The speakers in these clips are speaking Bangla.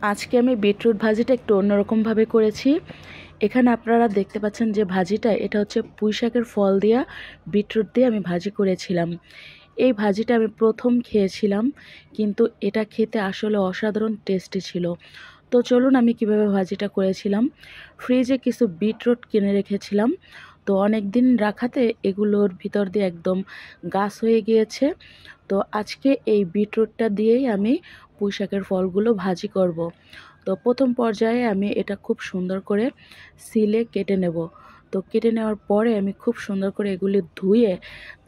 আজকে আমি বিটরুট ভাজিটা একটু অন্যরকমভাবে করেছি। এখানে আপনারা দেখতে পাচ্ছেন যে ভাজিটা, এটা হচ্ছে পুঁইশাকের ফল দিয়া বিটরুট দিয়ে আমি ভাজি করেছিলাম। এই ভাজিটা আমি প্রথম খেয়েছিলাম, কিন্তু এটা খেতে আসলে অসাধারণ টেস্টি ছিল। তো চলুন আমি কিভাবে ভাজিটা করেছিলাম। ফ্রিজে কিছু বিটরুট কিনে রেখেছিলাম, তো অনেক দিন রাখাতে এগুলোর ভিতর দিয়ে একদম গাছ হয়ে গিয়েছে। তো আজকে এই বিটরুটটা দিয়েই আমি পুঁইশাকের ফলগুলো ভাজি করব। তো প্রথম পর্যায়ে আমি এটা খুব সুন্দর করে সিলে কেটে নেব। তো কেটে নেওয়ার পরে আমি খুব সুন্দর করে এগুলি ধুয়ে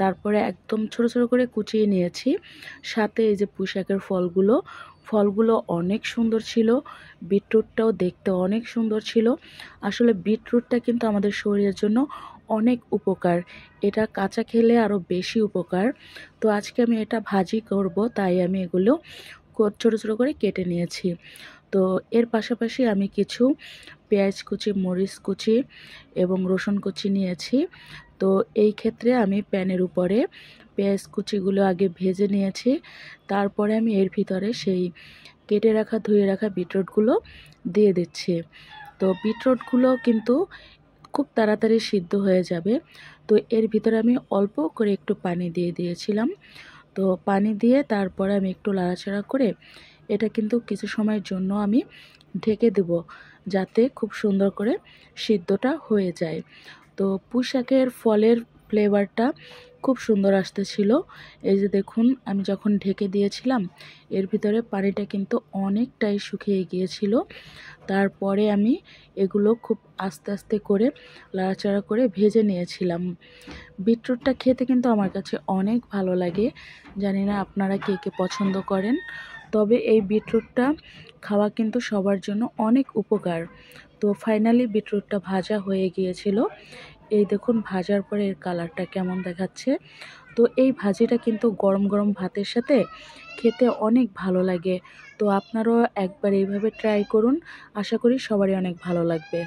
তারপরে একদম ছোট ছোট করে কুচিয়ে নিয়েছি। সাথে এই যে পুঁইশাকের ফলগুলো অনেক সুন্দর ছিল, বিটরুটটাও দেখতে অনেক সুন্দর ছিল। আসলে বিটরুটটা কিন্তু আমাদের শরীরের জন্য অনেক উপকার, এটা কাঁচা খেলে আরও বেশি উপকার। তো আজকে আমি এটা ভাজি করব, তাই আমি এগুলো ছোট ছোট করে কেটে নিয়েছি। তো এর পাশাপাশি আমি কিছু পেঁয়াজ কুচি, মরিচ কুচি এবং রসুন কুচি নিয়েছি। তো এই ক্ষেত্রে আমি প্যানের উপরে পেঁয়াজ কুচিগুলো আগে ভেজে নিয়েছি, তারপরে আমি এর ভিতরে সেই কেটে রাখা ধুয়ে রাখা বিটরুটগুলো দিয়ে দিচ্ছি। তো বিটরুটগুলো কিন্তু খুব তাড়াতাড়ি সিদ্ধ হয়ে যাবে। তো এর ভিতরে আমি অল্প করে একটু পানি দিয়ে দিয়েছিলাম। তো পানি দিয়ে তারপরে আমি একটু নাড়াচাড়া করে এটা কিন্তু কিছু সময়ের জন্য আমি ঢেকে দেব, যাতে খুব সুন্দর করে সিদ্ধটা হয়ে যায়। তো পুঁইশাকের ফলের ফ্লেভারটা খুব সুন্দর আসতেছিল। এই যে দেখুন, আমি যখন ঢেকে দিয়েছিলাম এর ভিতরে পানিটা কিন্তু অনেকটাই শুকিয়ে গিয়েছিল। তারপরে আমি এগুলো খুব আস্তে আস্তে করে নাড়াচাড়া করে ভেজে নিয়েছিলাম। বিটরুটটা খেতে কিন্তু আমার কাছে অনেক ভালো লাগে, জানি না আপনারা কে কে পছন্দ করেন। তবে এই বিটরুটটা খাওয়া কিন্তু সবার জন্য অনেক উপকার। তো ফাইনালি বিটরুটটা ভাজা হয়ে গিয়েছিল। এই দেখুন ভাজার পরে এর কালারটা কেমন দেখাচ্ছে। তো এই ভাজিটা কিন্তু গরম গরম ভাতের সাথে খেতে অনেক ভালো লাগে। তো আপনারাও একবার এইভাবে ট্রাই করুন, আশা করি সবারই অনেক ভালো লাগবে।